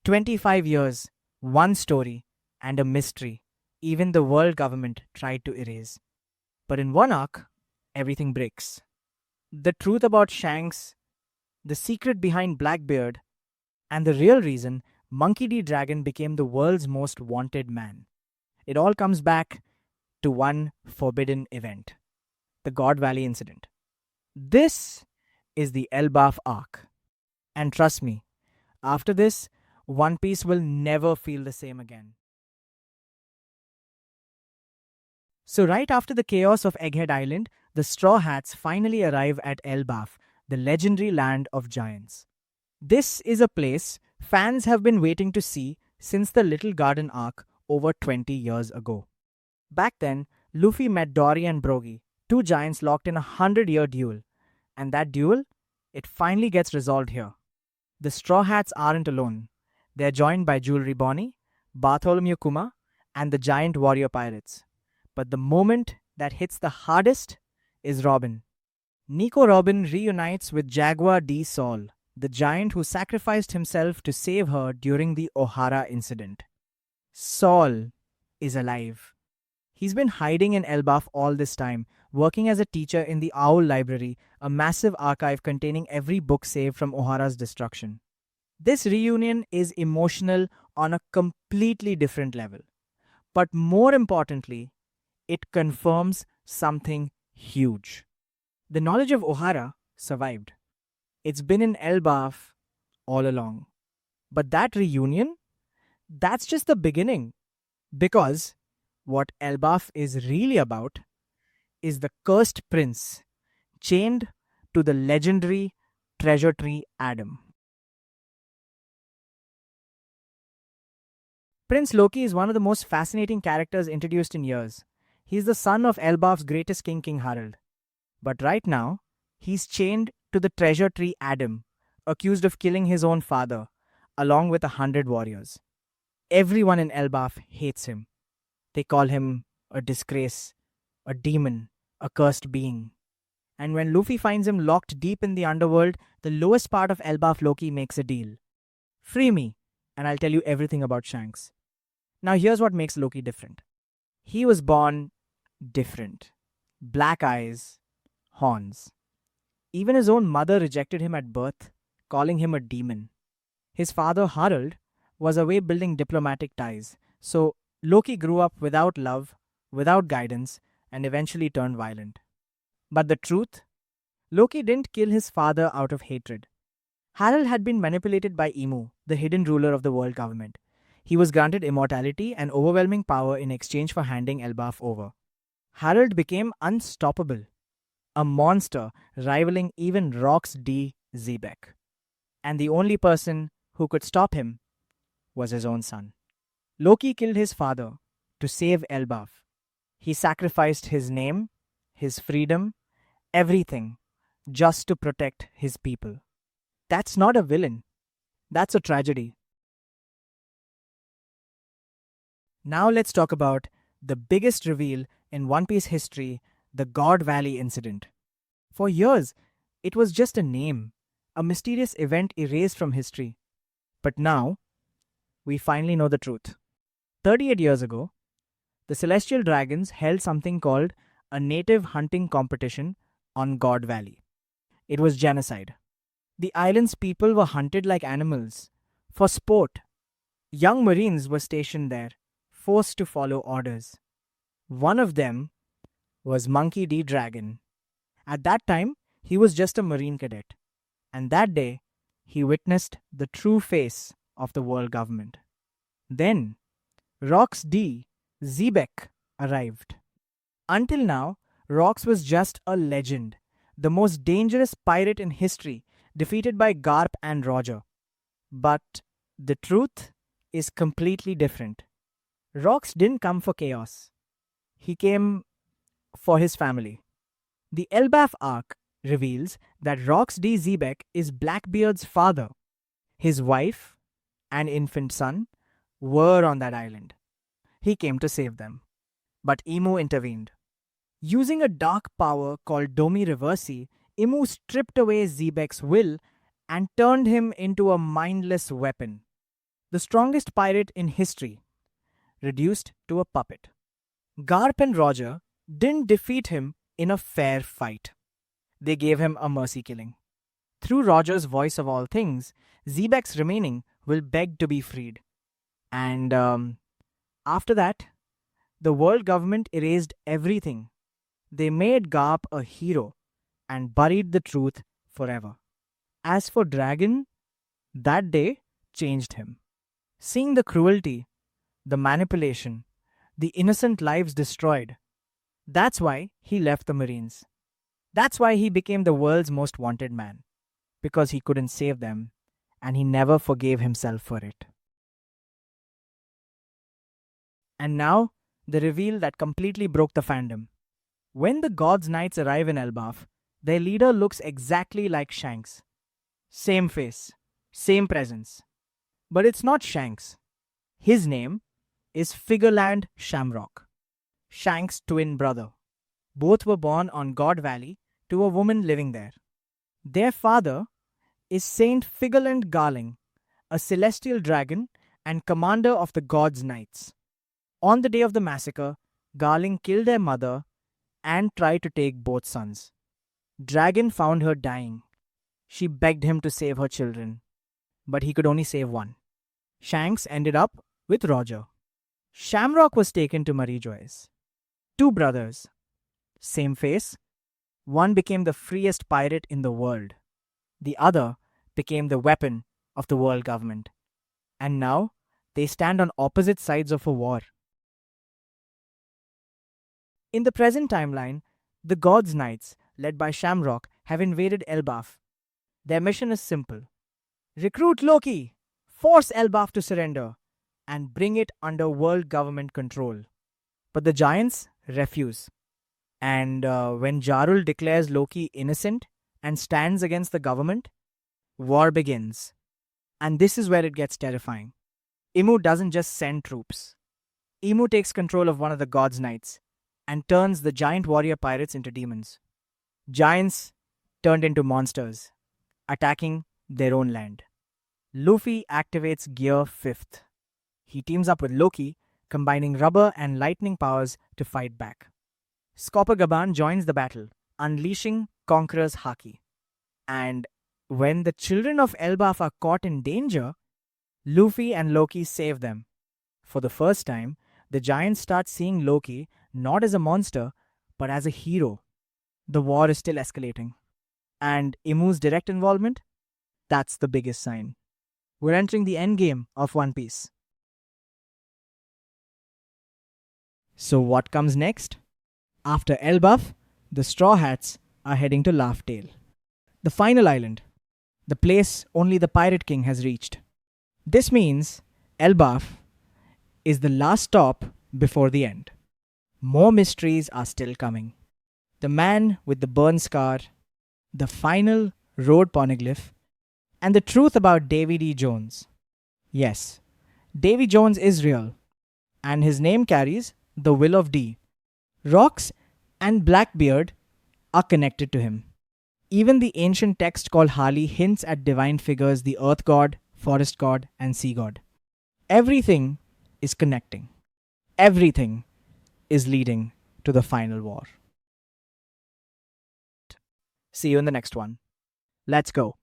25 years, one story, and a mystery even the world government tried to erase. But in one arc, everything breaks. The truth about Shanks, the secret behind Blackbeard, and the real reason Monkey D. Dragon became the world's most wanted man. It all comes back to one forbidden event, the God Valley incident. This is the Elbaf Arc. And trust me, after this, One Piece will never feel the same again. So, right after the chaos of Egghead Island, the Straw Hats finally arrive at Elbaf, the legendary land of giants. This is a place fans have been waiting to see since the Little Garden arc over 20 years ago. Back then, Luffy met Dory and Brogy, two giants locked in a 100-year duel. And that duel, it finally gets resolved here. The Straw Hats aren't alone. They're joined by Jewelry Bonnie, Bartholomew Kuma, and the giant warrior pirates. But the moment that hits the hardest is Robin. Nico Robin reunites with Jaguar D. Saul, the giant who sacrificed himself to save her during the O'Hara incident. Saul is alive. He's been hiding in Elbaf all this time, working as a teacher in the Owl Library, a massive archive containing every book saved from O'Hara's destruction. This reunion is emotional on a completely different level. But more importantly, it confirms something huge. The knowledge of O'Hara survived. It's been in Elbaf all along. But that reunion, that's just the beginning. Because what Elbaf is really about is the cursed prince chained to the legendary treasure tree Adam. Prince Loki is one of the most fascinating characters introduced in years. He's the son of Elbaf's greatest king, King Harald. But right now, he's chained to the treasure tree Adam, accused of killing his own father, along with 100 warriors. Everyone in Elbaf hates him. They call him a disgrace, a demon, a cursed being. And when Luffy finds him locked deep in the underworld, the lowest part of Elbaf Loki makes a deal. Free me, and I'll tell you everything about Shanks. Now here's what makes Loki different. He was born different. Black eyes, horns. Even his own mother rejected him at birth, calling him a demon. His father, Harald, was away building diplomatic ties, so Loki grew up without love, without guidance, and eventually turned violent. But the truth? Loki didn't kill his father out of hatred. Harald had been manipulated by Emu, the hidden ruler of the world government. He was granted immortality and overwhelming power in exchange for handing Elbaf over. Harald became unstoppable, a monster rivaling even Rock's D. Zebek. And the only person who could stop him was his own son. Loki killed his father to save Elbaf. He sacrificed his name, his freedom, everything, just to protect his people. That's not a villain. That's a tragedy. Now let's talk about the biggest reveal in One Piece history, the God Valley incident. For years, it was just a name, a mysterious event erased from history. But now, we finally know the truth. 38 years ago, the Celestial Dragons held something called a native hunting competition on God Valley. It was genocide. The island's people were hunted like animals. For sport, young Marines were stationed there, forced to follow orders. One of them was Monkey D. Dragon. At that time, he was just a Marine cadet. And that day, he witnessed the true face of the world government. Then, Rox D. Zebek arrived. Until now, Rox was just a legend, the most dangerous pirate in history, defeated by Garp and Roger. But the truth is completely different. Rox didn't come for chaos. He came for his family. The Elbaf Arc reveals that Rox D. Zebek is Blackbeard's father. His wife and infant son were on that island. He came to save them. But Emu intervened. Using a dark power called Domi Reversi, Emu stripped away Zebek's will and turned him into a mindless weapon. The strongest pirate in history, reduced to a puppet. Garp and Roger didn't defeat him in a fair fight. They gave him a mercy killing. Through Roger's voice of all things, Zebek's remaining will beg to be freed. And after that, the world government erased everything. They made Garp a hero and buried the truth forever. As for Dragon, that day changed him. Seeing the cruelty, the manipulation, the innocent lives destroyed, that's why he left the Marines. That's why he became the world's most wanted man. Because he couldn't save them, and he never forgave himself for it. And now, the reveal that completely broke the fandom. When the God's Knights arrive in Elbaf, their leader looks exactly like Shanks. Same face, same presence. But it's not Shanks. His name is Figureland Shamrock, Shanks' twin brother. Both were born on God Valley to a woman living there. Their father is Saint Figureland Garling, a celestial dragon and commander of the God's Knights. On the day of the massacre, Garling killed their mother and tried to take both sons. Dragon found her dying. She begged him to save her children, but he could only save one. Shanks ended up with Roger. Shamrock was taken to Marie Joyce. Two brothers, same face. One became the freest pirate in the world. The other became the weapon of the world government. And now they stand on opposite sides of a war. In the present timeline, the God's Knights, led by Shamrock, have invaded Elbaf. Their mission is simple: recruit Loki, force Elbaf to surrender, and bring it under world government control. But the giants refuse. And when Jarul declares Loki innocent and stands against the government, war begins. And this is where it gets terrifying. Imu doesn't just send troops. Imu takes control of one of the God's Knights and turns the giant warrior pirates into demons. Giants turned into monsters, attacking their own land. Luffy activates Gear 5th. He teams up with Loki, combining rubber and lightning powers to fight back. Scopogaban joins the battle, unleashing Conqueror's Haki. And when the children of Elbaf are caught in danger, Luffy and Loki save them. For the first time, the giants start seeing Loki not as a monster, but as a hero. The war is still escalating. And Imu's direct involvement? That's the biggest sign. We're entering the endgame of One Piece. So what comes next? After Elbaf, the Straw Hats are heading to Laugh Tale, the final island, the place only the Pirate King has reached. This means Elbaf is the last stop before the end. More mysteries are still coming. The man with the burn scar, the final road poneglyph, and the truth about Davy D. Jones. Yes, Davy Jones is real, and his name carries the Will of D. Rocks and Blackbeard are connected to him. Even the ancient text called Hali hints at divine figures: the Earth God, Forest God, and Sea God. Everything is connecting. Everything is leading to the final war. See you in the next one. Let's go.